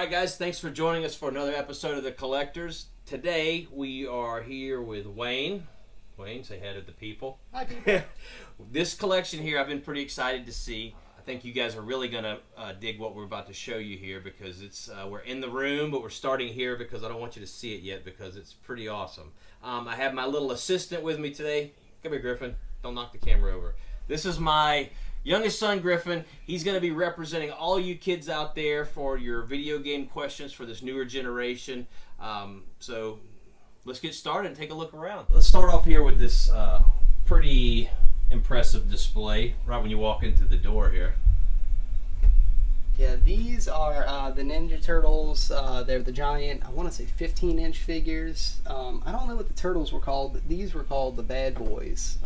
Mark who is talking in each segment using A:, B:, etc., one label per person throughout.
A: right, guys, thanks for joining us for another episode of The Collectors. Today, we are here with Wayne. Wayne, say hi to the people.
B: Hi, people.
A: This collection here, I've been pretty excited to see. I think you guys are really going to dig what we're about to show you here because it's we're in the room, but we're starting here because I don't want you to see it yet because it's pretty awesome. I have my little assistant with me today. Come here, Griffin. Don't knock the camera over. This is my youngest son, Griffin. He's going to be representing all you kids out there for your video game questions for this newer generation. So let's get started and take a look around. Let's start off here with this pretty impressive display right when you walk into the door here.
B: Yeah, these are the Ninja Turtles. They're the giant, I want to say 15-inch figures. I don't know what the turtles were called, but these were called the Bad Boys.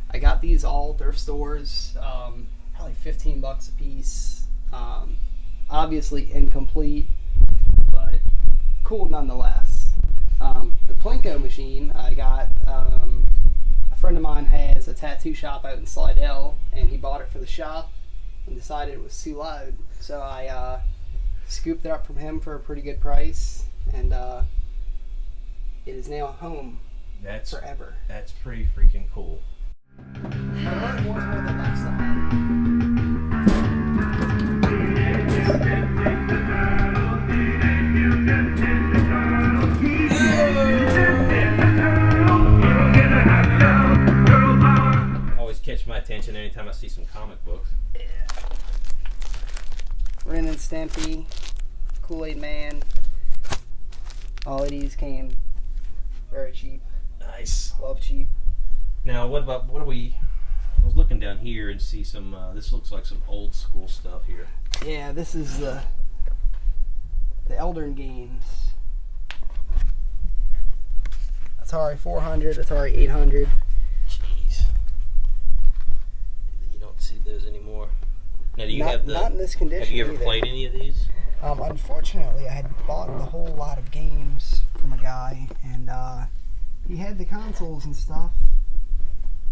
B: I got these all at thrift stores, probably $15 a piece. Obviously incomplete, but cool nonetheless. The Plinko machine I got, a friend of mine has a tattoo shop out in Slidell, and he bought it for the shop and decided it was too loud. So I scooped it up from him for a pretty good price, and it is now home forever.
A: That's pretty freaking cool. Always catch my attention anytime I see some comic books.
B: Yeah. Ren and Stimpy, Kool-Aid Man. All of these came very cheap.
A: Nice.
B: Love cheap.
A: Now, what are we? I was looking down here and see some. This looks like some old school stuff here.
B: Yeah, this is the Elden games. Atari 400, Atari 800.
A: Jeez, you don't see those anymore. Now, do you have the?
B: Not in this condition.
A: Have you ever
B: either.
A: played any of these?
B: Unfortunately, I had bought a whole lot of games from a guy, and he had the consoles and stuff,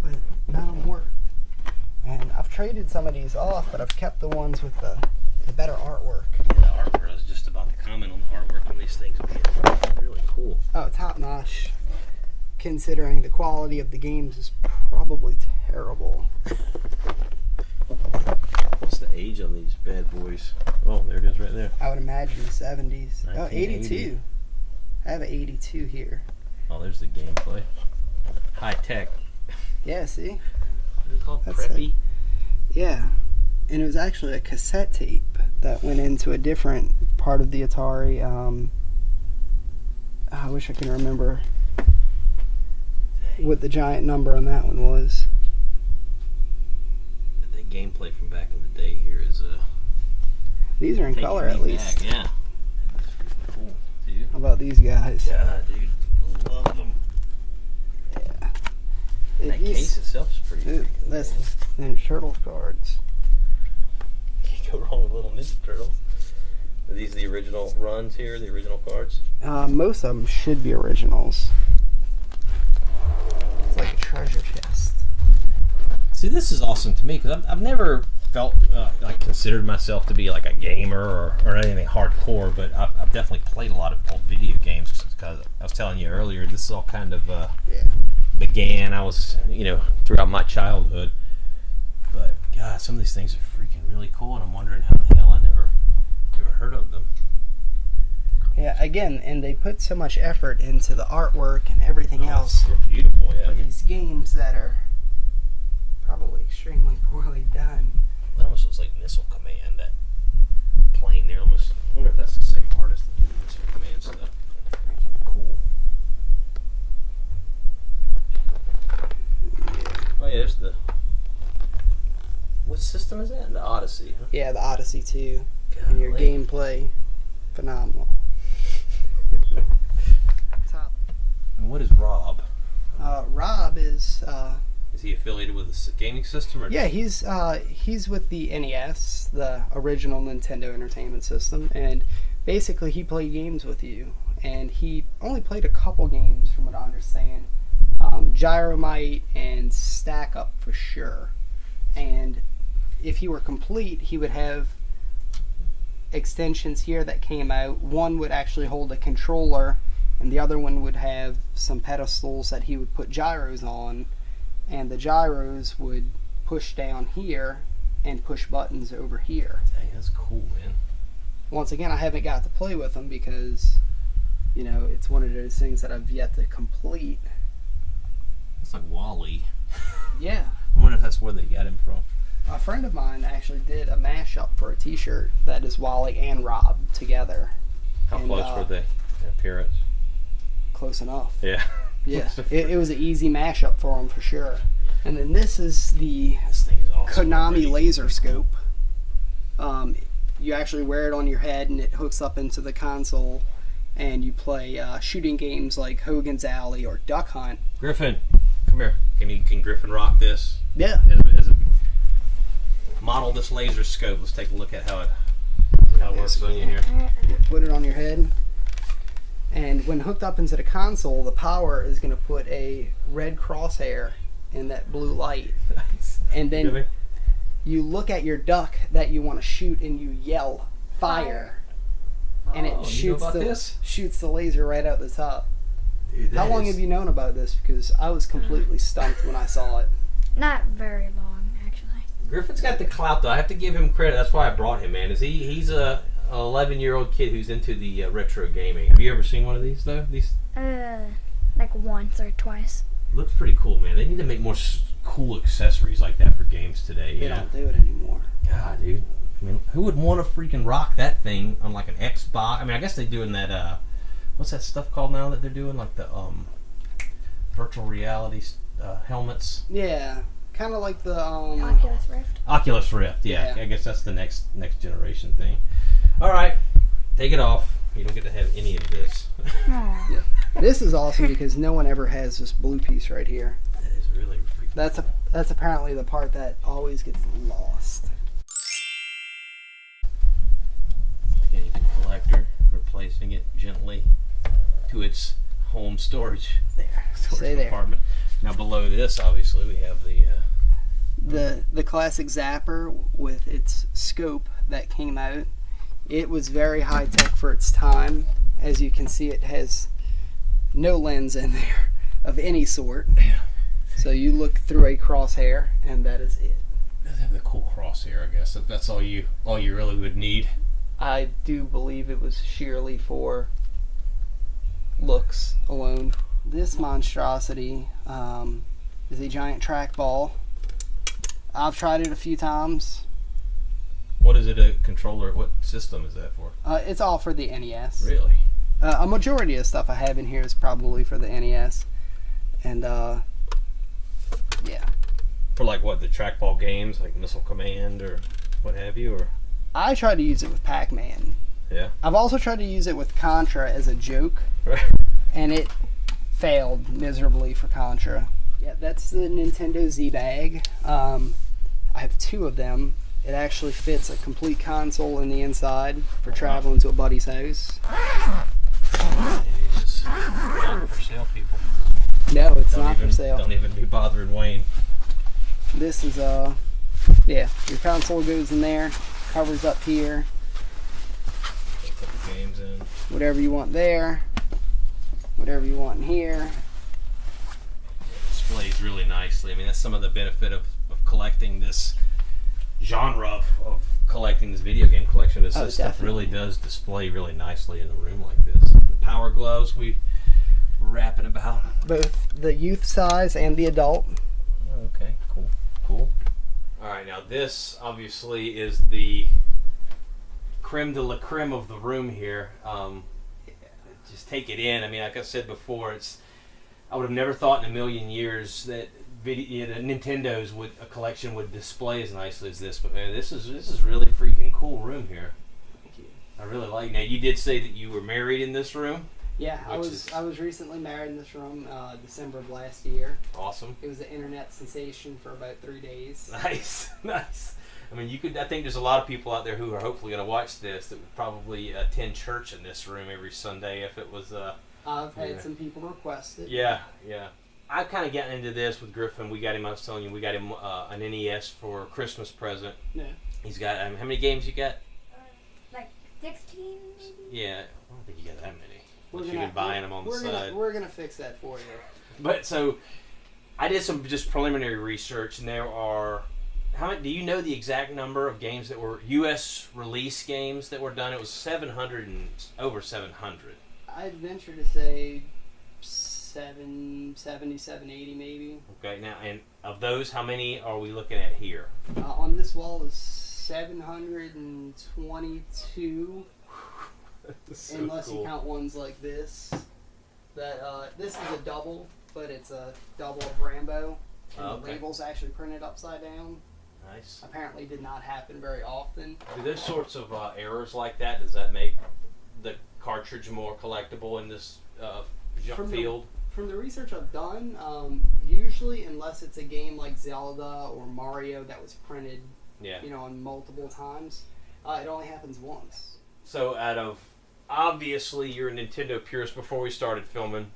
B: but none of them worked. And I've traded some of these off, but I've kept the ones with the better artwork.
A: Yeah, the artwork. I was just about to comment on the artwork on these things. Really cool.
B: Oh, top notch. Considering the quality of the games is probably terrible.
A: What's the age on these bad boys? Oh, there it is right there.
B: I would imagine the 70s. Oh, 82. I have an 82 here.
A: Oh, there's the gameplay. High tech.
B: Yeah, see?
A: What is it called?
B: That's
A: Preppy?
B: Yeah. And it was actually a cassette tape that went into a different part of the Atari. I wish I can remember what the giant number on that one was.
A: The gameplay from back in the day here is
B: These are in color at least.
A: Back. Yeah. That's freaking cool, dude.
B: How about these guys?
A: Yeah, dude. Love them.
B: Yeah.
A: That case itself is pretty freaking
B: That's
A: cool.
B: Ninja Turtles cards.
A: Can't go wrong with little Ninja Turtles. Are these the original runs here, the original cards?
B: Most of them should be originals. It's like a treasure chest.
A: See, this is awesome to me because I've never felt like considered myself to be like a gamer or anything hardcore, but I've definitely played a lot of old video games because I was telling you earlier, this is all kind of began. I was, throughout my childhood. But God, some of these things are freaking really cool, and I'm wondering how the hell I never heard of them.
B: Yeah, again, and they put so much effort into the artwork and everything else.
A: It's beautiful, yeah.
B: For these games that are probably extremely poorly done.
A: It almost looks like Missile Command, that plane there. I wonder if that's the same artist that did the Missile Command stuff. Freaking cool. Oh yeah, there's the... What system is that? The Odyssey, huh?
B: Yeah, the Odyssey 2. And your gameplay, phenomenal. Top.
A: And what is Rob?
B: Rob is...
A: Is he affiliated with a gaming system? Or
B: yeah, he's with the NES, the original Nintendo Entertainment System, and basically he played games with you. And he only played a couple games, from what I understand. Gyromite and Stack Up for sure. And if he were complete, he would have extensions here that came out. One would actually hold a controller, and the other one would have some pedestals that he would put gyros on, and the gyros would push down here and push buttons over here.
A: Dang, that's cool, man.
B: Once again, I haven't got to play with them because, you know, it's one of those things that I've yet to complete.
A: It's like Wall-E.
B: Yeah.
A: I wonder if that's where they got him from.
B: A friend of mine actually did a mashup for a t-shirt that is Wally and Rob together.
A: How close were they in appearance?
B: Close enough.
A: Yeah.
B: Yeah. It was an easy mashup for them for sure. And then this is the
A: This thing is awesome.
B: Konami
A: already.
B: laser scope. You actually wear it on your head and it hooks up into the console, and you play shooting games like Hogan's Alley or Duck Hunt.
A: Griffin, come here. Can Griffin rock this?
B: Yeah.
A: As a model this laser scope. Let's take a look at how it works on you here.
B: Put it on your head, and when hooked up into the console, the power is going to put a red crosshair in that blue light, and then
A: Really?
B: you look at your duck that you want to shoot and you yell fire, and it shoots the laser right out the top.
A: Dude,
B: How long have you known about this? Because I was completely stumped when I saw it.
C: Not very long, actually.
A: Griffin's got the clout, though. I have to give him credit. That's why I brought him, man. He's a 11-year-old kid who's into the retro gaming. Have you ever seen one of these, though?
C: Like once or twice.
A: Looks pretty cool, man. They need to make more cool accessories like that for games today.
B: They don't do it anymore.
A: God, dude. I mean, who would want to freaking rock that thing on like an Xbox? I mean, I guess they do in that, what's that stuff called now that they're doing? Like the virtual reality helmets.
B: Yeah, kind of like the
C: Oculus Rift.
A: Oculus Rift, yeah.
B: Yeah.
A: I guess that's the next generation thing. All right, take it off. You don't get to have any of this.
C: Aw.
B: Yeah. This is awesome because no one ever has this blue piece right here.
A: That is really freaking cool.
B: That's apparently the part that always gets lost.
A: It's like any good collector, replacing it gently to its home storage
B: Stay there.
A: compartment. Now below this, obviously, we have
B: The classic Zapper with its scope that came out. It was very high tech for its time. As you can see, it has no lens in there of any sort.
A: Yeah.
B: So you look through a crosshair, and that is it.
A: It does have the cool crosshair, I guess. If that's all you really would need.
B: I do believe it was sheerly for looks alone. This monstrosity is a giant trackball. I've tried it a few times.
A: What is it, a controller? What system is that for?
B: It's all for the NES.
A: Really?
B: A majority of stuff I have in here is probably for the NES. And, yeah.
A: For like what, the trackball games, like Missile Command or what have you? Or
B: I tried to use it with Pac-Man.
A: yeah.
B: I've also tried to use it with Contra as a joke, and it failed miserably for Contra. Yeah, that's the Nintendo Z-Bag. I have two of them. It actually fits a complete console in the inside for traveling to a buddy's house.
A: It is not for sale, people.
B: No, it's not for sale.
A: Don't even be bothering Wayne.
B: This is, yeah, your console goes in there, covers up here,
A: Put the games in.
B: whatever you want there, whatever you want in here.
A: It displays really nicely. I mean, that's some of the benefit of collecting this genre of collecting this video game collection. Is this stuff really does display really nicely in a room like this. The Power Gloves we were rapping about.
B: Both the youth size and the adult.
A: Oh, okay, cool. All right, now this obviously is the creme de la creme of the room here. Just take it in. I mean, like I said before, I would have never thought in a million years that Nintendo's a collection would display as nicely as this. But man, this is really freaking cool room here.
B: Thank you.
A: I really like. Now, you did say that you were married in this room.
B: Yeah, I was recently married in this room, December of last year.
A: Awesome.
B: It was an internet sensation for about 3 days.
A: Nice. I mean, I think there's a lot of people out there who are hopefully going to watch this that would probably attend church in this room every Sunday if it was.
B: I've had some people request it.
A: Yeah. I've kind of gotten into this with Griffin. I was telling you, we got him an NES for a Christmas present.
B: Yeah.
A: He's got, how many games you got?
C: Like 16 maybe?
A: Yeah, I don't think you got that many.
B: We're
A: Unless
B: gonna-
A: you've been buying them on the side.
B: We're gonna fix that for you.
A: But so, I did some just preliminary research, and there are how many? Do you know the exact number of games that were U.S. release games that were done? It was 700 and over 700.
B: I'd venture to say 770, 780 maybe.
A: Okay, now and of those, how many are we looking at here?
B: On this wall is 722,
A: So
B: unless
A: cool.
B: you count ones like this. That this is a double, but it's a double of Rambo, and
A: Oh, okay.
B: the label's actually printed upside down.
A: Nice.
B: Apparently, did not happen very often.
A: Do those sorts of errors like that, does that make the cartridge more collectible in this
B: From the-
A: field?
B: From the research I've done, usually, unless it's a game like Zelda or Mario that was printed,
A: Yeah.
B: on multiple times, it only happens once.
A: So out of, obviously you're a Nintendo purist. Before we started filming,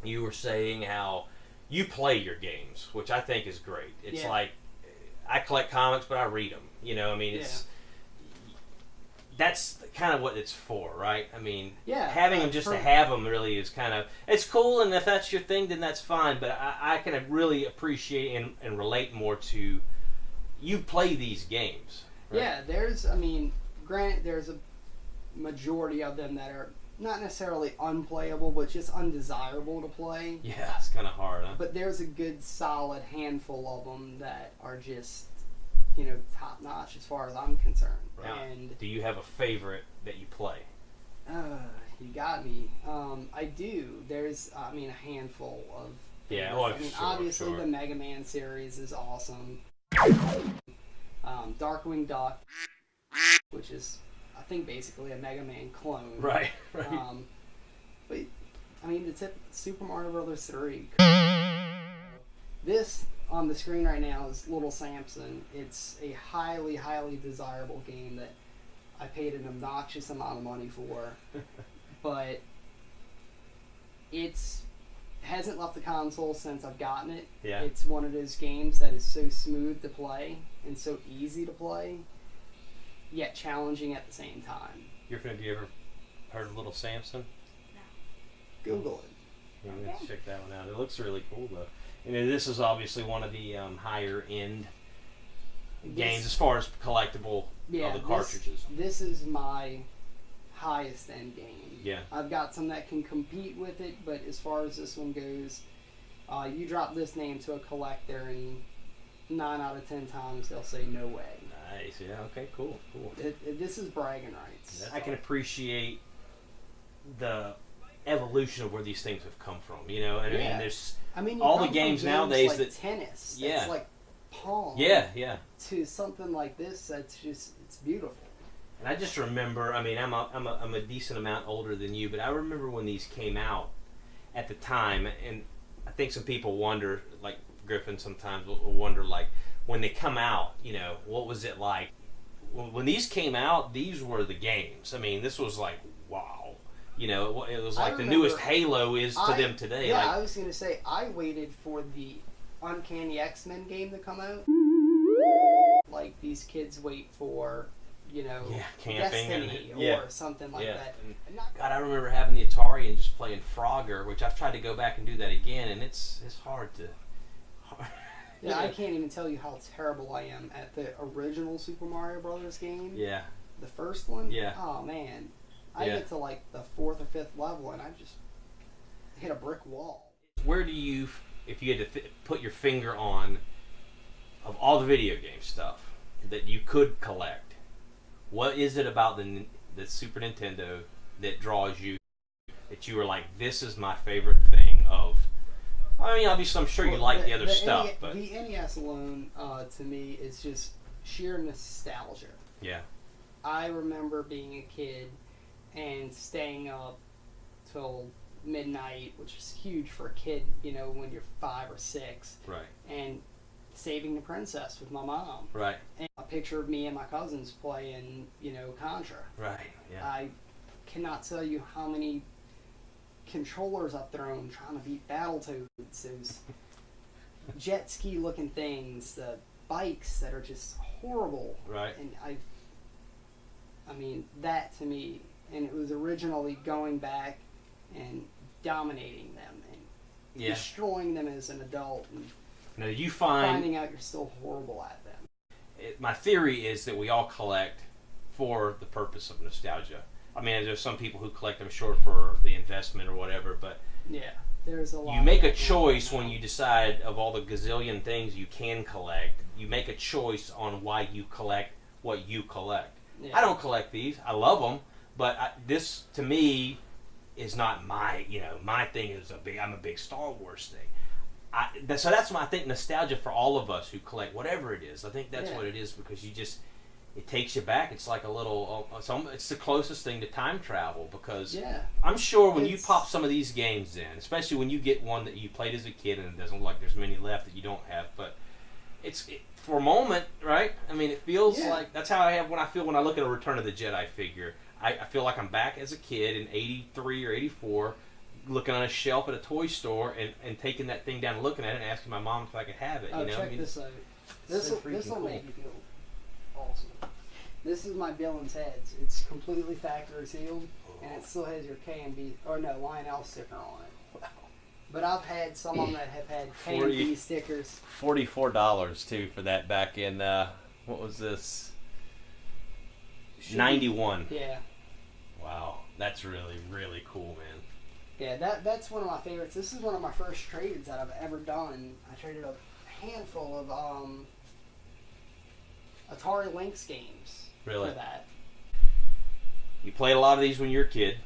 A: you were saying how you play your games, which I think is great. It's
B: Yeah.
A: like, I collect comics, but I read them. I mean, that's kind of what it's for, right? I mean,
B: Yeah,
A: having them just to have them really is kind of, it's cool, and if that's your thing, then that's fine, but I can really appreciate and relate more to, you play these games. Right?
B: Yeah, granted, there's a majority of them that are not necessarily unplayable, but just undesirable to play.
A: Yeah, it's kind of hard, huh?
B: But there's a good solid handful of them that are just, top notch as far as I'm concerned.
A: Now,
B: And
A: do you have a favorite that you play?
B: you got me. I do. There's, a handful of.
A: Yeah,
B: favorites.
A: sure,
B: obviously
A: sure.
B: the Mega Man series is awesome. Darkwing Duck, which is, I think, basically a Mega Man clone.
A: Right.
B: But the Super Mario Brothers 3. This on the screen right now is Little Samson. It's a highly, highly desirable game that I paid an obnoxious amount of money for, but it's hasn't left the console since I've gotten it.
A: Yeah.
B: It's one of those games that is so smooth to play and so easy to play, yet challenging at the same time.
A: Have you ever heard of Little Samson?
B: Google it.
A: Yeah, let's check that one out. It looks really cool, though. This is obviously one of the higher end games as far as collectible of the cartridges.
B: This is my highest end game.
A: Yeah.
B: I've got some that can compete with it, but as far as this one goes, you drop this name to a collector, and 9 out of 10 times they'll say no way.
A: Nice. Yeah. Okay. Cool.
B: This is bragging rights.
A: I can appreciate the evolution of where these things have come from. And I mean, there's
B: you
A: all
B: come
A: the games
B: from
A: nowadays
B: like
A: that
B: tennis.
A: Yeah.
B: It's like Pong.
A: Yeah.
B: To something like this, it's beautiful.
A: And I just remember, I'm a decent amount older than you, but I remember when these came out at the time, and I think some people wonder, like Griffin sometimes will wonder, like, when they come out, what was it like? When these came out, these were the games. I mean, this was like, wow. It was like the newest Halo is to them today.
B: Yeah,
A: like,
B: I was going to say, I waited for the Uncanny X-Men game to come out. Like these kids wait for,
A: camping
B: Destiny
A: and
B: or something like that.
A: And God, I remember having the Atari and just playing Frogger, which I've tried to go back and do that again, and it's hard to.
B: Yeah, I can't even tell you how terrible I am at the original Super Mario Brothers game.
A: Yeah.
B: The first one.
A: Yeah.
B: Oh man, I get to like the 4th or 5th level, and I just hit a brick wall.
A: Where do you, if you had to put your finger on, of all the video game stuff that you could collect, what is it about the Super Nintendo that draws you, that you were like, this is my favorite thing of? Obviously, I'm sure you like the other stuff, but
B: the NES alone, to me, is just sheer nostalgia.
A: Yeah.
B: I remember being a kid and staying up till midnight, which is huge for a kid, when you're 5 or 6.
A: Right.
B: And saving the princess with my mom.
A: Right.
B: And a picture of me and my cousins playing, Contra.
A: Right. Yeah.
B: I cannot tell you how many controllers I've thrown trying to beat Battletoads. Those jet ski looking things, the bikes that are just horrible.
A: Right.
B: And I mean, that to me, and it was originally going back and dominating them and destroying them as an adult and
A: now, you find
B: finding out you're still horrible at them.
A: My theory is that we all collect for the purpose of nostalgia. I mean, there's some people who collect them short for the investment or whatever, but
B: yeah, there's a lot.
A: You make a choice when you decide of all the gazillion things you can collect. You make a choice on why you collect what you collect. Yeah. I don't collect these. I love them, but this to me is not my. My thing is I'm a big Star Wars thing. So that's why I think nostalgia for all of us who collect whatever it is. I think that's what it is because it takes you back. It's like a little. It's the closest thing to time travel because I'm sure when you pop some of these games in, especially when you get one that you played as a kid and it doesn't look like there's many left that you don't have, but for a moment, right? I mean, it feels like that's how I feel when I look at a Return of the Jedi figure. I feel like I'm back as a kid in '83 or '84. Looking on a shelf at a toy store and taking that thing down and looking at it and asking my mom if I could have it.
B: Check this out. This will make you feel awesome. This is my Billings heads. It's completely factory sealed, and it still has your Lionel sticker on it. Wow. But I've had some of them that have had K&B stickers.
A: $44 too for that back in what was this? 91.
B: Yeah.
A: Wow, that's really really cool, man.
B: Yeah, that's one of my favorites. This is one of my first trades that I've ever done. I traded a handful of Atari Lynx games for that.
A: You played a lot of these when you were a kid.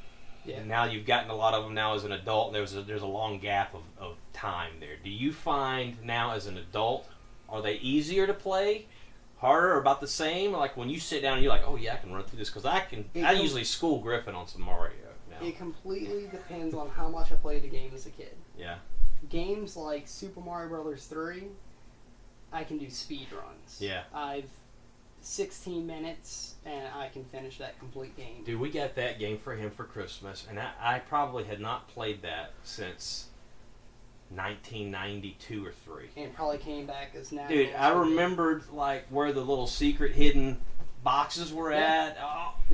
B: Yeah.
A: And now you've gotten a lot of them now as an adult. There's a long gap of time there. Do you find now as an adult, are they easier to play? Harder or about the same? Like when you sit down and you're like, oh yeah, I can run through this because I usually school Griffin on some Mario.
B: It completely depends on how much I played the game as a kid.
A: Yeah.
B: Games like Super Mario Brothers 3, I can do speed runs.
A: Yeah.
B: I've 16 minutes and I can finish that complete game.
A: Dude, we got that game for him for Christmas, and I probably had not played that since 1992 or 3.
B: And it probably came back as now.
A: Dude, I remembered like where the little secret hidden boxes were at,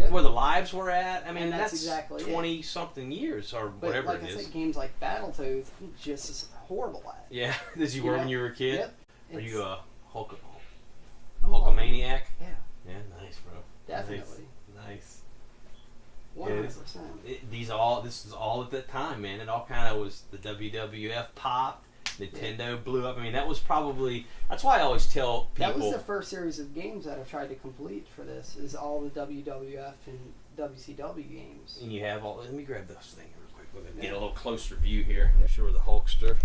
A: where the lives were at. I mean, that's exactly 20-something years or whatever it is.
B: Like I said, games like Battletoads, I'm just as horrible at.
A: Yeah, as you were when you were a kid?
B: Yep.
A: Are you a Hulkamaniac?
B: Yeah.
A: Yeah, nice, bro.
B: Definitely.
A: Nice.
B: 100%.
A: This is all at that time, man. It all kind of was the WWF popped. Nintendo blew up. I mean, that's why I always tell people.
B: That was the first series of games that I tried to complete for this, is all the WWF and WCW games.
A: And you have all, let me grab those things real quick. We're going to get a little closer view here. I'm sure the Hulkster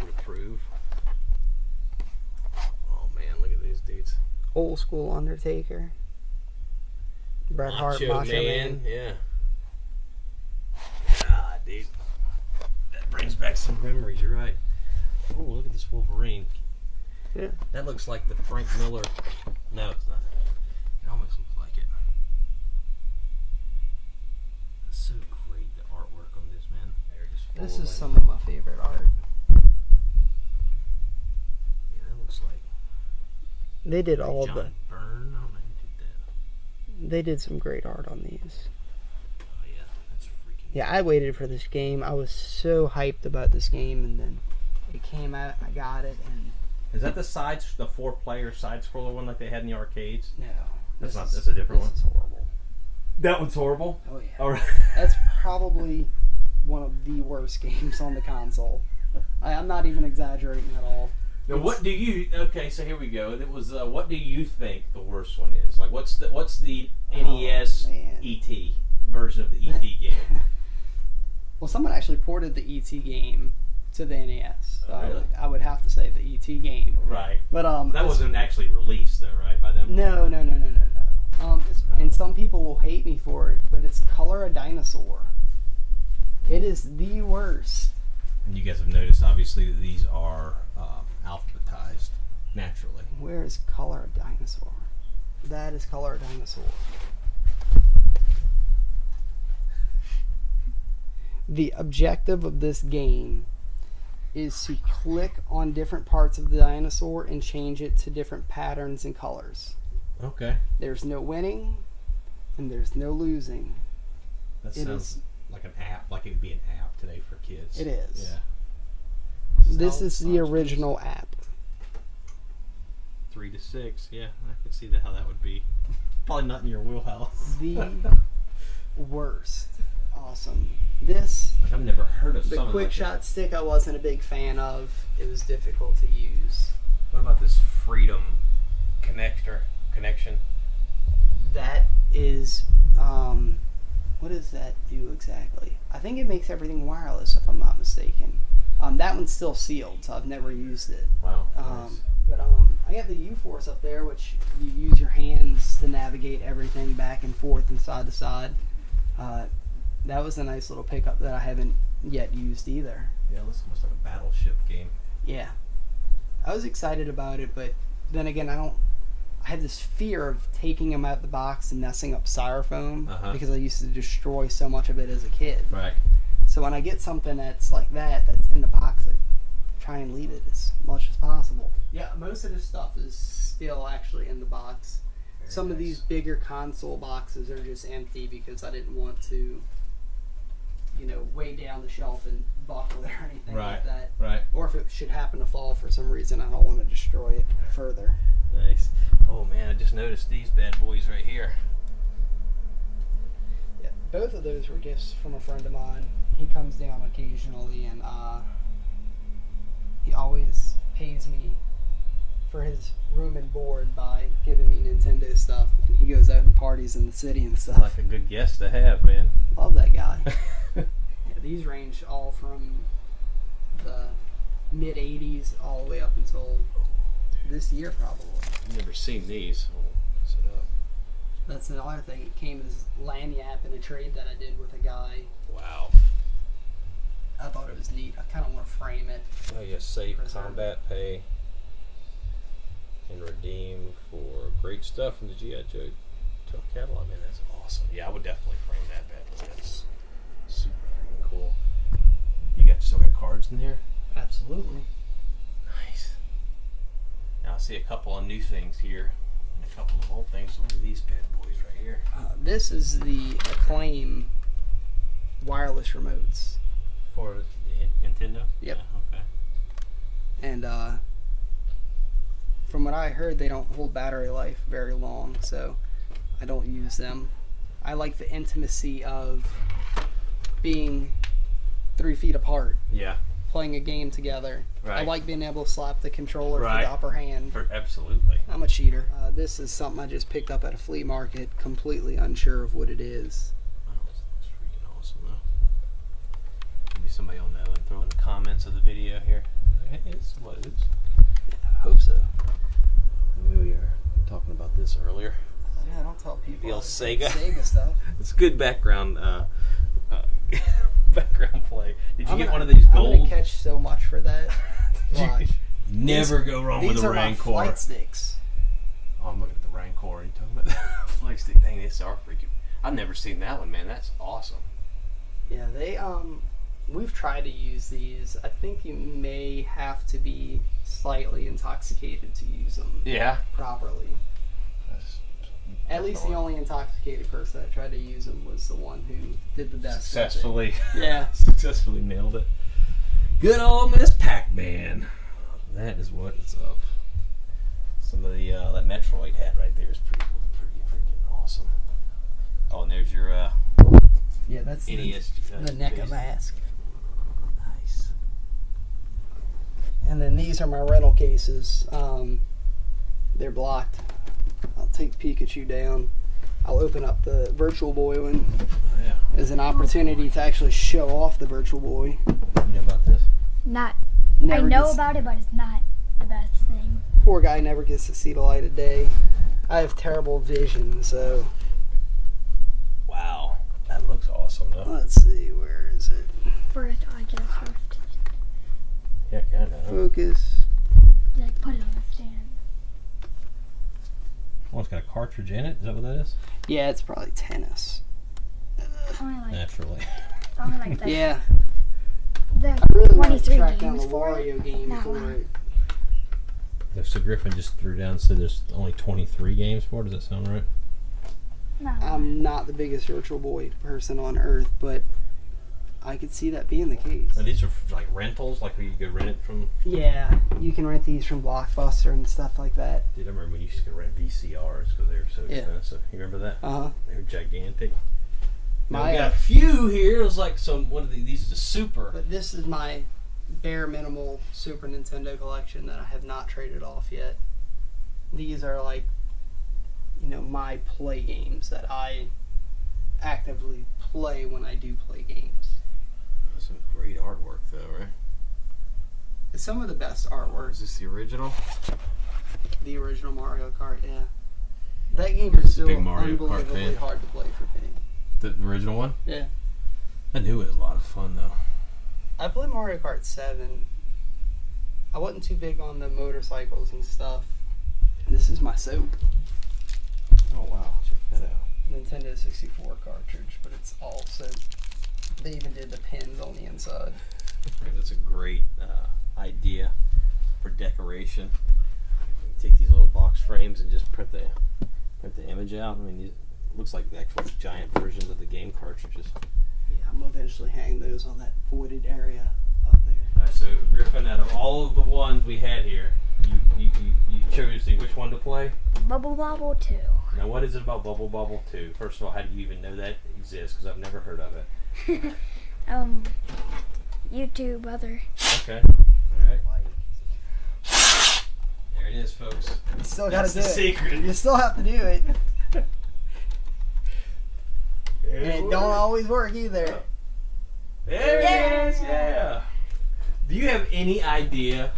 A: would approve. Oh man, look at these dudes.
B: Old school Undertaker. Bret Hart, Macho Man.
A: Yeah. Ah, dude. Brings back some memories, you're right. Oh, look at this Wolverine.
B: Yeah.
A: That looks like the Frank Miller. No, it's not. It almost looks like it. That's so great, the artwork on this, man.
B: This is some of my favorite art.
A: Yeah, that looks like.
B: They did all
A: John
B: the.
A: Byrne? I don't know who did that.
B: They did some great art on these.
A: Yeah,
B: I waited for this game. I was so hyped about this game, and then it came out. I got it, and
A: is that the 4-player side scroller one like they had in the arcades?
B: No,
A: that's a different one.
B: This is horrible.
A: That one's horrible.
B: Oh yeah.
A: All right.
B: That's probably one of the worst games on the console. I'm not even exaggerating at all.
A: Now, what do you? Okay, so here we go. It was. What do you think the worst one is? Like, what's the NES ET version of the ET game?
B: Well, someone actually ported the ET game to the NES. So
A: really?
B: I would have to say the ET game.
A: Right.
B: But
A: that wasn't actually released, though, right? By them?
B: No. And some people will hate me for it, but it's Color a Dinosaur. It is the worst.
A: And you guys have noticed, obviously, that these are alphabetized naturally.
B: Where is Color a Dinosaur? That is Color a Dinosaur. The objective of this game is to click on different parts of the dinosaur and change it to different patterns and colors.
A: Okay.
B: There's no winning. and there's no losing.
A: That
B: It
A: sounds
B: is-
A: like an app, like it would be an app today for kids.
B: It is.
A: Yeah.
B: This is the original app.
A: 3 to 6. Yeah, I could see how that would be. Probably not in your wheelhouse.
B: The worst. Awesome. This,
A: Like I've never heard of
B: the
A: something
B: quick
A: like
B: shot stick, I wasn't a big fan of. It was difficult to use.
A: What about this Freedom connection?
B: That is, what does that do exactly? I think it makes everything wireless, if I'm not mistaken. That one's still sealed, so I've never used it.
A: Wow. Nice.
B: But I got the U-Force up there, which you use your hands to navigate everything back and forth and side to side. That was a nice little pickup that I haven't yet used either.
A: Yeah, it looks almost like a battleship game.
B: Yeah. I was excited about it, but then again, I had this fear of taking them out of the box and messing up styrofoam because I used to destroy so much of it as a kid.
A: Right.
B: So when I get something that's like that's in the box, I try and leave it as much as possible. Yeah, most of this stuff is still actually in the box.
A: Very
B: Some of
A: nice.
B: these bigger console boxes are just empty because I didn't want to, weigh down the shelf and buckle it or anything like that.
A: Right.
B: Or if it should happen to fall for some reason, I don't want to destroy it further.
A: Nice. Oh man, I just noticed these bad boys right here.
B: Yeah, both of those were gifts from a friend of mine. He comes down occasionally, and he always pays me for his room and board by giving me Nintendo stuff. And he goes out and parties in the city and stuff.
A: Like a good guest to have, man.
B: Love that guy. Yeah, these range all from the mid 80s all the way up until this year, probably.
A: I've never seen these. I'll mess it up.
B: That's another thing. It came as lanyap in a trade that I did with a guy.
A: Wow.
B: I thought it was neat. I kind of want to frame it.
A: Oh yeah, save
B: Preserve.
A: combat pay and redeem for great stuff from the G.I. Joe Tough catalog. Man, that's awesome. Yeah, I would definitely frame that bad boy. That's super freaking cool. You still got cards in here?
B: Absolutely.
A: Nice. Now I see a couple of new things here and a couple of old things. What are these bad boys right here?
B: This is the Acclaim wireless remotes.
A: For the Nintendo?
B: Yep.
A: Yeah, okay.
B: And from what I heard, they don't hold battery life very long, so I don't use them. I like the intimacy of being 3 feet apart,
A: Yeah.
B: playing a game together.
A: Right.
B: I like being able to slap the controller
A: Right.
B: for the upper hand.
A: Absolutely.
B: I'm a cheater. This is something I just picked up at a flea market, completely unsure of what it is.
A: Wow, that's freaking awesome, though. Maybe somebody will know and throw in the comments of the video here. Hey, this is what it is.
B: I hope so.
A: We were talking about this earlier.
B: Yeah, don't tell people.
A: The old
B: it's
A: Sega.
B: Sega stuff.
A: It's good background background play. Did you
B: I'm
A: get
B: gonna-
A: one of these
B: I'm
A: gold?
B: gonna catch so much for that. Watch.
A: Never go wrong with
B: These
A: a
B: are my
A: Rancor.
B: flight sticks.
A: Oh, I'm looking at the Rancor. Are you talking about the flight stick? Dang, these are freaking. I've never seen that one, man. That's awesome.
B: Yeah, they we've tried to use these. I think you may have to be slightly intoxicated to use them
A: Yeah.
B: properly. At least the only intoxicated person that tried to use them was the one who did the best. with it.
A: Successfully.
B: Yeah.
A: Successfully nailed it. Good old Miss Pac-Man. That is what is up. Some of the that Metroid hat right there is pretty freaking awesome. Oh, and there's your
B: Yeah, that's
A: NES.
B: the NECA
A: base.
B: mask.
A: Nice.
B: And then these are my rental cases. They're blocked. I'll take Pikachu down. I'll open up the Virtual Boy one
A: Oh yeah.
B: as an opportunity to actually show off the Virtual Boy.
A: You know about this?
C: Not.
B: Never
C: I know
B: gets-
C: about it, but it's not the best thing.
B: Poor guy never gets to see the light of day. I have terrible vision, so
A: Wow. That looks awesome though.
B: let's see, where is it?
C: First, Oculus Rift.
A: Yeah, kind of.
B: Focus.
C: Like put it on a stand.
A: Oh, it's got a cartridge in it. Is that what that is?
B: Yeah, it's probably tennis.
C: Only like
A: Naturally.
C: that.
B: Yeah,
C: There
B: I
C: are
B: really want to
C: 23
B: track down
C: games
B: the
C: for
B: Wario
C: it.
B: game
C: Not
B: for
C: one.
B: it.
A: So Griffin just threw down and said there's only 23 games for it. Does that sound right?
C: No.
B: I'm not the biggest Virtual Boy person on earth, but I could see that being the case.
A: Now, these are like rentals, like where you could rent it from.
B: Yeah, you can rent these from Blockbuster and stuff like that.
A: Dude, I remember when you used to rent VCRs because they were so expensive. You remember that? They were gigantic. Now, we got a few here. It was like one of these are the super.
B: But this is my bare minimal Super Nintendo collection that I have not traded off yet. These are like, my play games that I actively play when I do play games.
A: That's some great artwork, though, right?
B: It's some of the best artwork.
A: Is this the original?
B: The original Mario Kart, yeah. That game is still
A: big Mario Kart
B: unbelievably
A: fan.
B: hard to play for me.
A: The original one?
B: Yeah.
A: I knew it was a lot of fun, though.
B: I played Mario Kart 7. I wasn't too big on the motorcycles and stuff. This is my soap.
A: Oh, wow. Check that out.
B: Nintendo 64 cartridge, but it's all soap. They even did the pins on the inside.
A: That's a great idea for decoration. You take these little box frames and just print the image out. I mean, it looks like the actual giant versions of the game cartridges.
B: Yeah, I'm gonna eventually hang those on that voided area up there.
A: All right, so Griffin, out of all of the ones we had here, you chose to see which one to play.
C: Bubble Bobble 2.
A: Now, what is it about Bubble Bobble 2? First of all, how do you even know that exists? Because I've never heard of it.
C: YouTube, other.
A: Okay. All right. There it is, folks.
B: You still gotta
A: That's
B: do
A: the
B: it.
A: secret.
B: You still have to do it.
A: There
B: And it don't always work either.
A: There it is, yeah. Do you have any idea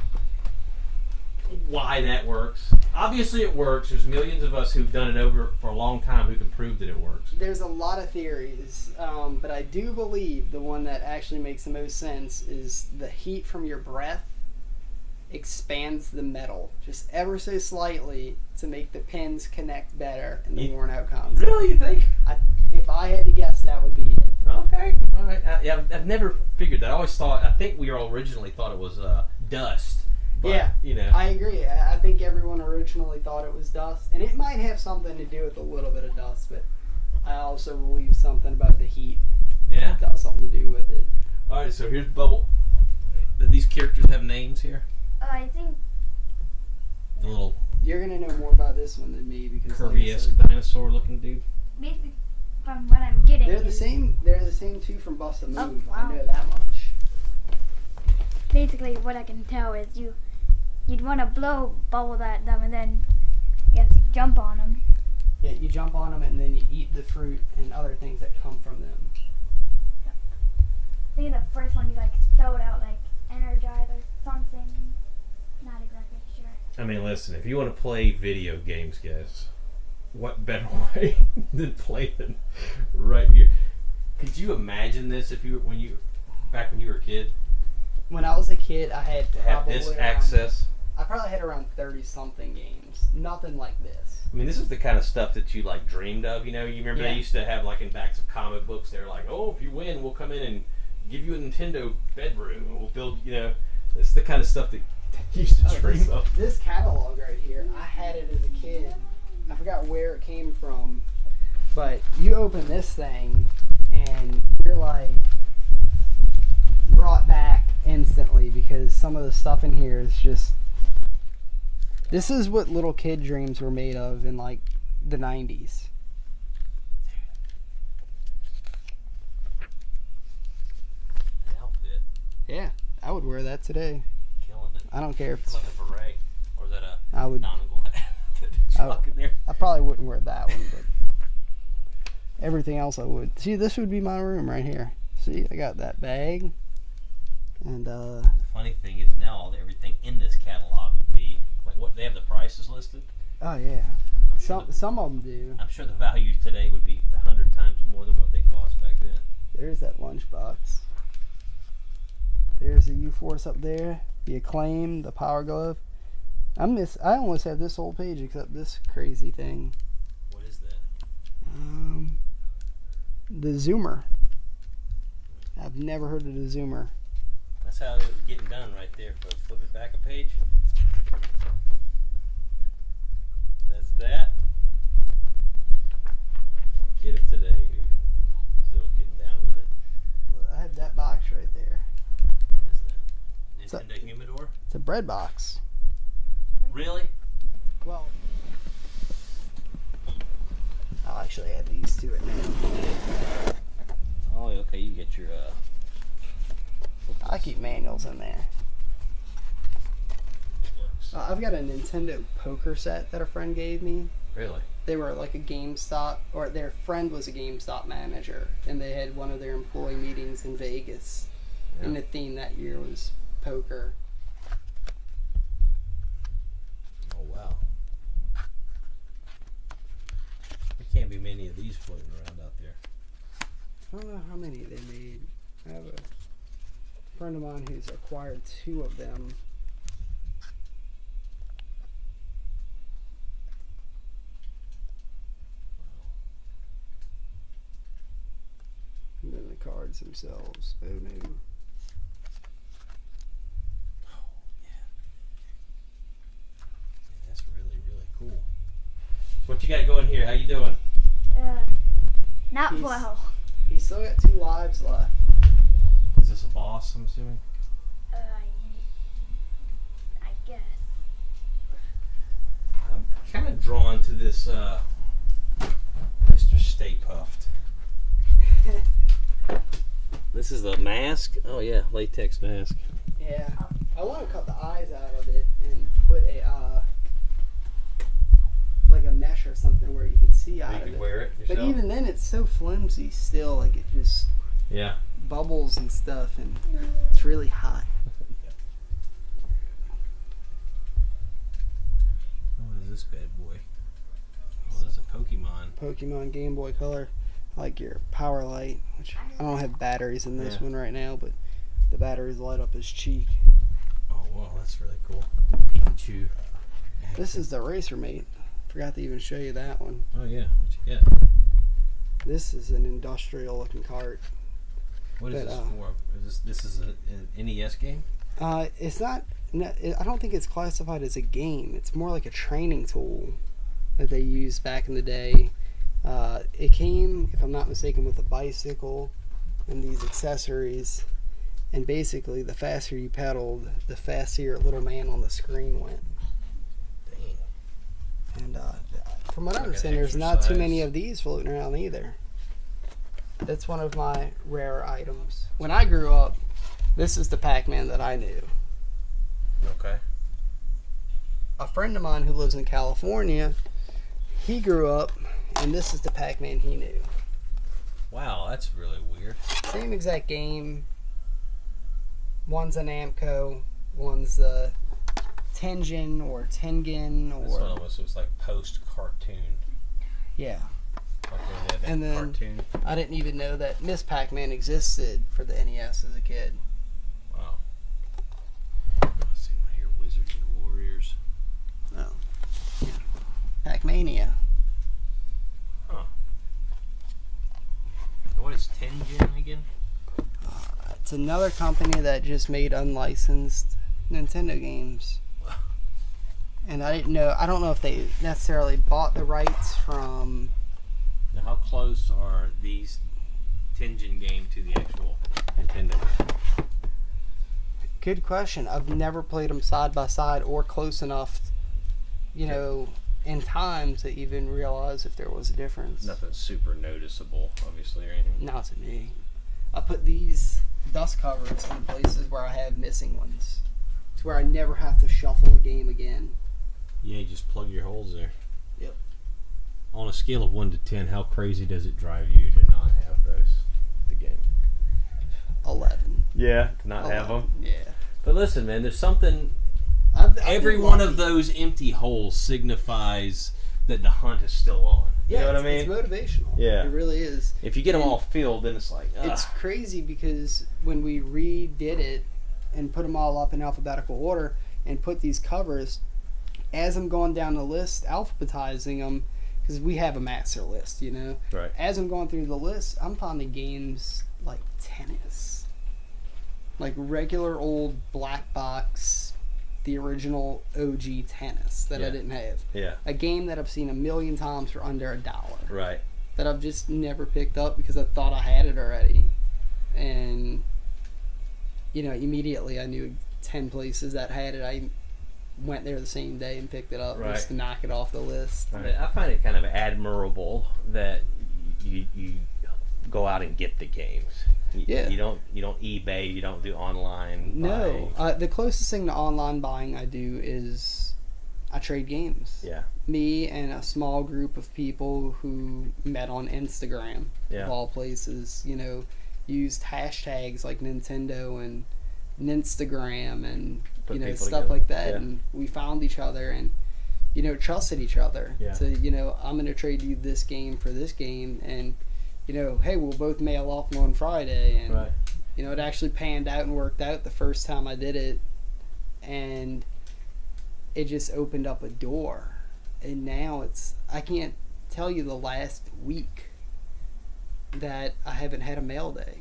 A: why that works? Obviously it works. There's millions of us who've done it over for a long time who can prove that it works.
B: There's a lot of theories, but I do believe the one that actually makes the most sense is the heat from your breath expands the metal just ever so slightly to make the pins connect better in the worn out console.
A: Really, you think?
B: If I had to guess, that would be it.
A: Okay, all right. I've never figured that. I think we all originally thought it was dust. But,
B: Yeah, I agree. I think everyone originally thought it was dust, and it might have something to do with a little bit of dust, but I also believe something about the heat.
A: Yeah?
B: Got something to do with it.
A: All right, so here's Bubble. Do these characters have names here?
C: I think
A: The little
B: You're going to know more about this one than me because
A: Kirby-esque dinosaur-looking dude?
C: basically from what I'm getting.
B: they're the
C: is
B: same. They're the same two from Bust a Move.
C: wow.
B: I know that much.
C: Basically, what I can tell is you'd want to blow bubbles at them, and then you have to jump on them.
B: Yeah, you jump on them and then you eat the fruit and other things that come from them.
C: I think the first one you throw it out like Energize or something. Not exactly sure.
A: I mean, listen, if you want to play video games, guys, what better way than play them right here? Could you imagine this if back when you were a kid?
B: When I was a kid, I had
A: To have this access?
B: I probably had around 30-something games. Nothing like this.
A: I mean, this is the kind of stuff that you dreamed of. You remember they used to have in backs of comic books. They're like, oh, if you win, we'll come in and give you a Nintendo bedroom, and we'll build. It's the kind of stuff that you used to dream of.
B: This catalog right here, I had it as a kid. I forgot where it came from, but you open this thing and you're brought back instantly because some of the stuff in here is just. This is what little kid dreams were made of in the 90s.
A: The outfit,
B: Yeah, I would wear that today.
A: killing it.
B: I don't care if
A: It's like a beret, or is that a
B: I would.
A: Donegal hat that it's rocking there?
B: I probably wouldn't wear that one, but everything else I would. See, this would be my room right here. See, I got that bag, and
A: The funny thing is now everything in this catalog would be what they have the prices listed.
B: oh yeah,
A: I'm sure
B: some of them do.
A: I'm sure the values today would be 100 times more than what they cost back then.
B: There's that lunchbox. There's the U-Force up there, the Acclaim, the Power Glove. I almost have this whole page except this crazy thing.
A: What is that?
B: The Zoomer. I've never heard of the Zoomer.
A: That's how it was getting done right there, folks. Flip it back a page. That's that.
B: bread box.
A: Really?
B: Well, I'll actually add these to it now.
A: Oh, okay. You get your.
B: I keep manuals in there. I've got a Nintendo poker set that a friend gave me.
A: Really?
B: They were like a GameStop, or their friend was a GameStop manager, and they had one of their employee meetings in Vegas.
A: Yeah.
B: And the theme that year was poker.
A: Oh, wow. There can't be many of these floating around out there.
B: I don't know how many they made. I have a friend of mine who's acquired 2 of them. And then the cards themselves. Oh no.
A: Oh, yeah. That's really, really cool. What you got going here? How you doing?
C: Not
B: He's-
C: well.
B: He's still got 2 lives left.
A: Is this a boss, I'm assuming?
C: I guess.
A: I'm kind of drawn to this Mr. Stay Puffed. This is the mask? Oh, yeah, latex mask.
B: Yeah. I want to cut the eyes out of it and put a like a mesh or something where you can see out
A: You
B: of
A: can
B: it.
A: wear it yourself?
B: But even then, it's so flimsy still. Like it just
A: Yeah.
B: bubbles and stuff, and it's really hot.
A: What is this bad boy? Oh, that's a Pokemon.
B: Pokemon Game Boy Color, like your power light, which I don't have batteries in this
A: Yeah.
B: one right now, but the batteries light up his cheek.
A: Oh, wow, that's really cool. Pikachu.
B: This is the Racer Mate. Forgot to even show you that one.
A: Oh, yeah. What you got?
B: This is an industrial looking cart.
A: What is
B: But,
A: this for? This is an NES game?
B: It's not. No, I don't think it's classified as a game. It's more like a training tool that they used back in the day. It came, if I'm not mistaken, with a bicycle and these accessories. And basically, the faster you pedaled, the faster your little man on the screen went.
A: Dang.
B: And from what I
A: Like an
B: understand, there's not too many
A: exercise.
B: of these floating around either. That's one of my rare items. When I grew up, this is the Pac-Man that I knew.
A: Okay.
B: A friend of mine who lives in California, he grew up, and this is the Pac-Man he knew.
A: Wow, that's really weird.
B: Same exact game. One's an Namco, one's a Tengen or Tengen
A: This one
B: or
A: almost looks like post-cartoon.
B: yeah.
A: Like when they had that
B: And then-
A: cartoon.
B: I didn't even know that Miss Pac-Man existed for the NES as a kid.
A: Wow. Let's see what here. Wizards and Warriors.
B: Oh, yeah. Pac-Mania.
A: Huh. What is Tengen again?
B: It's another company that just made unlicensed Nintendo games. And I didn't know. I don't know if they necessarily bought the rights from.
A: Now, how close are these Tengen game to the actual Nintendo game?
B: Good question. I've never played them side by side or close enough, in time to even realize if there was a difference.
A: Nothing super noticeable, obviously, or anything.
B: Not to me. I put these dust covers in places where I have missing ones. To where I never have to shuffle a game again.
A: Yeah, you just plug your holes there.
B: Yep.
A: On a scale of 1 to 10, how crazy does it drive you to not have the game?
B: 11.
A: Yeah, to not have
B: 11.
A: them.
B: Yeah.
A: But listen, man, there's something.
B: I've
A: Every
B: been
A: one
B: lucky.
A: of those empty holes signifies that the hunt is still on. You know what I mean?
B: It's motivational.
A: Yeah.
B: It really is.
A: If you get them all filled, then it's like,
B: It's crazy because when we redid it and put them all up in alphabetical order and put these covers, as I'm going down the list, alphabetizing them, because we have a master list,
A: right.
B: As I'm going through the list, I'm finding games like tennis. Like regular old black box, the original OG tennis that I
A: Yeah.
B: didn't have.
A: Yeah,
B: A game that I've seen a million times for under $1.
A: right.
B: That I've just never picked up because I thought I had it already. And, immediately I knew 10 places that had it. I went there the same day and picked it up just to knock it off the list.
A: Right. I find it kind of admirable that you go out and get the games. You don't eBay, you don't do online.
B: No, the closest thing to online buying I do is I trade games.
A: Yeah.
B: Me and a small group of people who met on Instagram, of all places, used hashtags like Nintendo and Ninstagram and stuff like that, and we found each other and trusted each other to I'm going to trade you this game for this game, and hey, we'll both mail off on Friday, and it actually panned out and worked out the first time I did it, and it just opened up a door. And now I can't tell you the last week that I haven't had a mail day.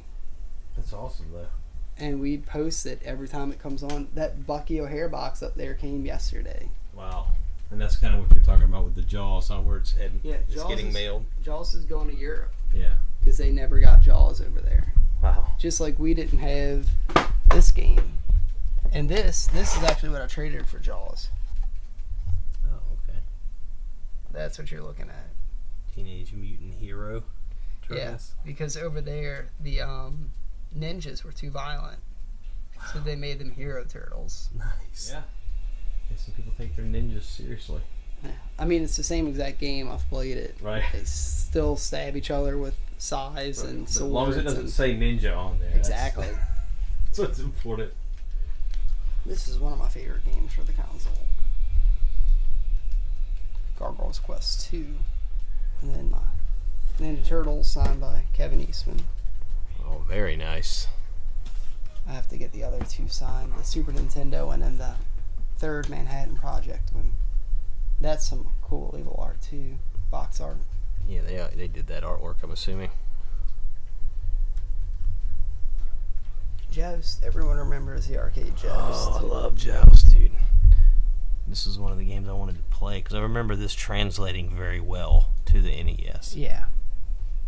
A: That's awesome though.
B: And we post it every time it comes on. That Bucky O'Hare box up there came yesterday.
A: Wow. And that's kind of what you're talking about with the Jaws, huh? Where it's getting mailed.
B: Jaws is going to Europe.
A: Yeah.
B: Because they never got Jaws over there.
A: Wow.
B: Just like we didn't have this game. And this is actually what I traded for Jaws.
A: Oh, okay.
B: That's what you're looking at.
A: Teenage Mutant Hero Turtles.
B: Yes, because over there the ninjas were too violent, so they made them Hero Turtles.
A: Nice. Yeah. Some people take their ninjas seriously.
B: Yeah. I mean, it's the same exact game. I've played it.
A: Right.
B: They still stab each other with size and swords. As
A: long as it doesn't say ninja on there.
B: Exactly.
A: That's what's important.
B: This is one of my favorite games for the console. Gargoyle's Quest 2. And then my Ninja Turtles signed by Kevin Eastman.
A: Oh, very nice.
B: I have to get the other two signed, the Super Nintendo and then the third Manhattan Project one. That's some cool evil art too, box art.
A: Yeah, they did that artwork, I'm assuming.
B: Joust. Everyone remembers the arcade Joust.
A: Oh, I love Joust, dude. This is one of the games I wanted to play because I remember this translating very well to the NES.
B: Yeah,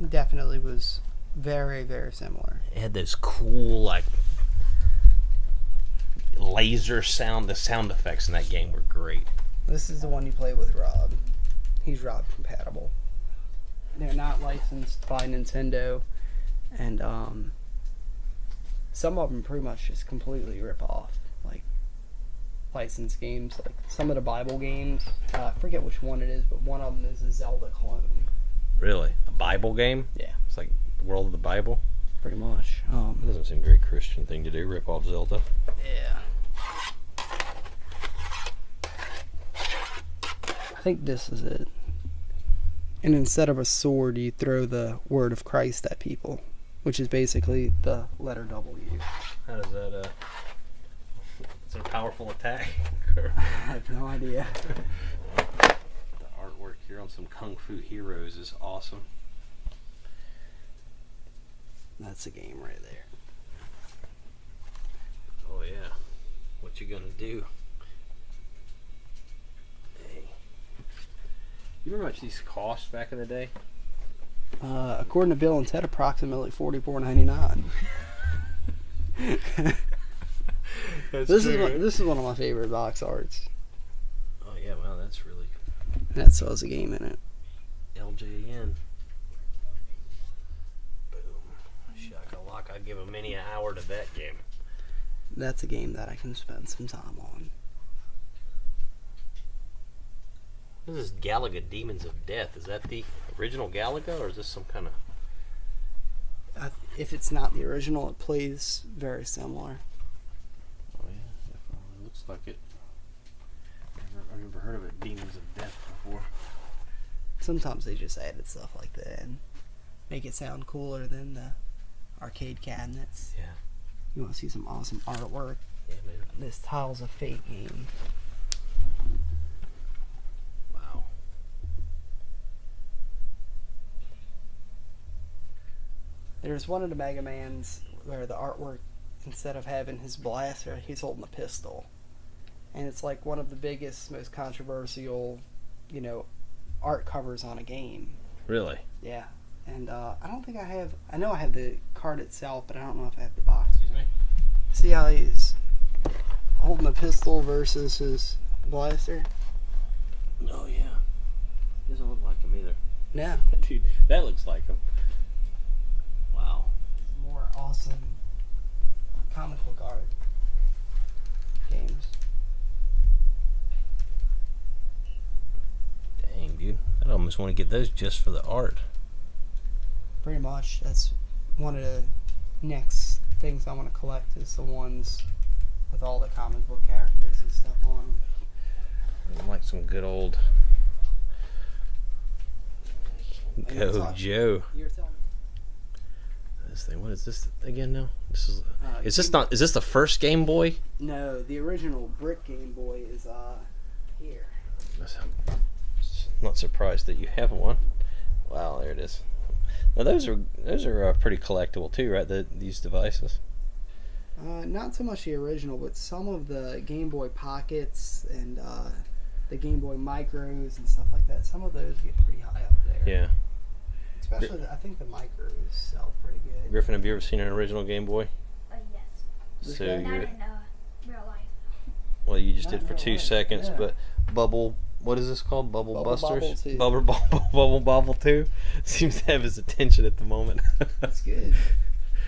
B: definitely was very, very similar.
A: It had those cool, like, laser sound. The sound effects in that game were great.
B: This is the one you play with Rob. He's Rob compatible. They're not licensed by Nintendo, and some of them pretty much just completely rip off, like, licensed games. Like some of the Bible games, I forget which one it is, but one of them is a Zelda clone.
A: Really? A Bible game?
B: Yeah.
A: It's like the world of the Bible?
B: Pretty much.
A: It doesn't seem a very Christian thing to do, rip off Zelda.
B: Yeah. I think this is it. And instead of a sword, you throw the word of Christ at people, which is basically the letter W.
A: How does that, it's a powerful attack?
B: I have no idea.
A: The artwork here on some Kung Fu Heroes is awesome.
B: That's a game right there.
A: Oh yeah. What you gonna do? Hey. You remember how much these cost back in the day?
B: According to Bill and Ted, approximately $44.99. This is one of my favorite box arts.
A: Oh yeah, wow, that's really.
B: That still has a game in it.
A: LJN. Boom. Shaka-laka. I'd give a mini an hour to that game.
B: That's a game that I can spend some time on.
A: This is Galaga Demons of Death. Is that the original Galaga, or is this some kind of...
B: If it's not the original, it plays very similar.
A: Oh yeah, definitely looks like it. I've never heard of it, Demons of Death, before.
B: Sometimes they just added stuff like that and make it sound cooler than the arcade cabinets.
A: Yeah.
B: You want to see some awesome artwork?
A: Yeah, man.
B: This Tiles of Fate game.
A: Wow.
B: There's one of the Mega Mans where the artwork, instead of having his blaster, he's holding a pistol. And it's like one of the biggest, most controversial, art covers on a game.
A: Really?
B: Yeah. And I don't think I know I have the card itself, but I don't know if I have the box.
A: Excuse me?
B: See how he's holding a pistol versus his blaster.
A: Oh yeah. He doesn't look like him either.
B: Yeah.
A: Dude, that looks like him. Wow.
B: More awesome comic book art games.
A: Dang, dude. I almost want to get those just for the art.
B: Pretty much. That's one of the next things I want to collect is the ones with all the comic book characters and stuff on them.
A: I like some good old Go Joe.
B: You were telling me.
A: This thing. What is this again now? This is this not? Is this the first Game Boy?
B: No, the original brick Game Boy is here.
A: Not surprised that you have one. Wow, there it is. Now those are pretty collectible too, right? These devices.
B: Not so much the original, but some of the Game Boy Pockets and the Game Boy Micros and stuff like that. Some of those get pretty high up there.
A: Yeah.
B: Especially, I think the Micros sell pretty good.
A: Griffin, have you ever seen an original Game Boy?
C: Yes.
A: So
B: Okay.
C: Not
A: you
C: in real life.
A: well, you just
B: Not
A: did for
B: in
A: 2
B: real life,
A: seconds,
B: yeah.
A: but Bubble. What is this called? Bubble
B: Bubble
A: Busters.
B: Bobble 2.
A: Bubble Bobble 2 seems to have his attention at the moment.
B: That's good.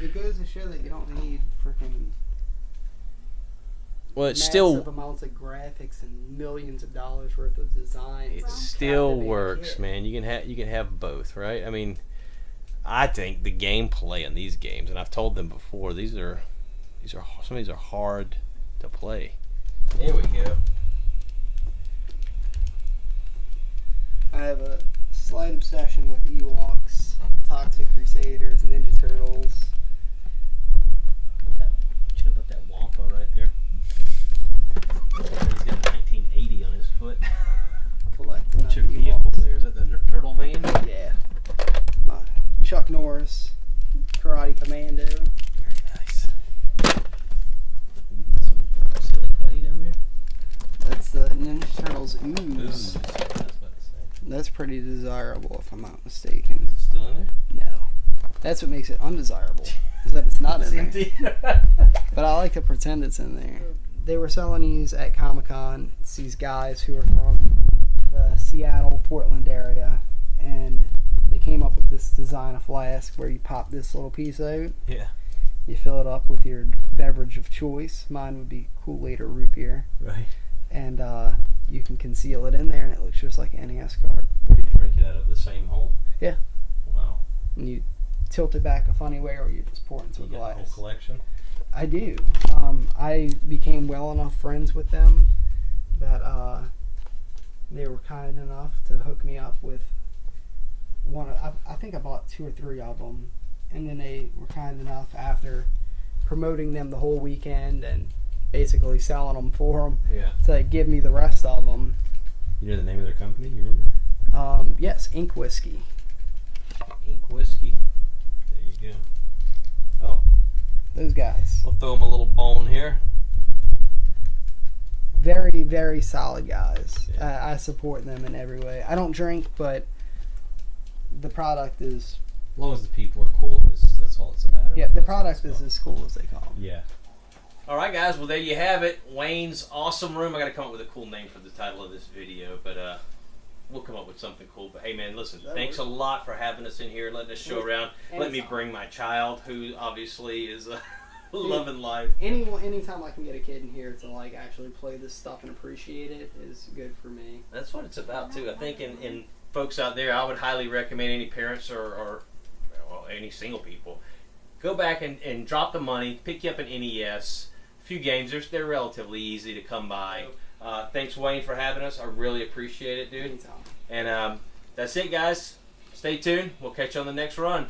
B: It goes to show that you don't need freaking
A: Well, it
B: massive
A: still
B: amounts of graphics and millions of dollars worth of design.
A: it
B: to
A: still
B: captivate a
A: works,
B: kid.
A: man. You can have both, right? I mean, I think the gameplay in these games, and I've told them before, some of these are hard to play. There we go.
B: I have a slight obsession with Ewoks, Toxic Crusaders, Ninja Turtles.
A: Should have put that Wampa right there. He's got 1980 on his foot.
B: Collecting
A: Bunch
B: of
A: of vehicles
B: Ewoks.
A: there. Is that the turtle van?
B: Yeah. Chuck Norris, Karate Commando.
A: Very nice. You got some silly putty down there?
B: That's the Ninja Turtles ooze.
A: Ooh, that's what I was about to say.
B: That's pretty desirable, if I'm not mistaken.
A: Is it still in there?
B: No. That's what makes it undesirable, is that it's not in there.
A: empty.
B: But I like to pretend it's in there. They were selling these at Comic-Con. It's these guys who are from the Seattle, Portland area, and they came up with this design of flask where you pop this little piece out.
A: Yeah.
B: You fill it up with your beverage of choice. Mine would be Kool-Aid or root beer.
A: Right.
B: And you can conceal it in there, and it looks just like an NES card.
A: What do you drink it out of? The same hole?
B: Yeah.
A: Wow.
B: And you tilt it back a funny way, or you just pour it into
A: You
B: a
A: got the whole
B: glass.
A: collection?
B: I do. I became well enough friends with them that they were kind enough to hook me up with one. I think I bought 2 or 3 of them, and then they were kind enough after promoting them the whole weekend and basically selling them for them
A: Yeah.
B: to give me the rest of them.
A: You know the name of their company? You remember?
B: Yes, Ink Whiskey.
A: Ink Whiskey. There you go. Oh,
B: Those guys.
A: we'll throw them a little bone here.
B: Very, very solid guys.
A: Yeah.
B: I support them in every way. I don't drink, but the product is...
A: As long as the people are cool, that's all it's a matter of.
B: Yeah, the
A: That's all
B: product
A: it's
B: is as cool as they come.
A: Yeah. All right, guys. Well, there you have it. Wayne's Awesome Room. I got to come up with a cool name for the title of this video, but we'll come up with something cool. But hey, man, listen. Thanks a lot for having us in here, letting us show around. Let me bring my child, who obviously is loving life.
B: Anytime I can get a kid in here to like actually play this stuff and appreciate it is good for me.
A: That's what it's about too. I think in folks out there, I would highly recommend any parents or any single people go back and drop the money, pick you up an NES. A few games. They're relatively easy to come by. Thanks, Wayne, for having us. I really appreciate it, dude.
B: Anytime.
A: And that's it, guys. Stay tuned. We'll catch you on the next run.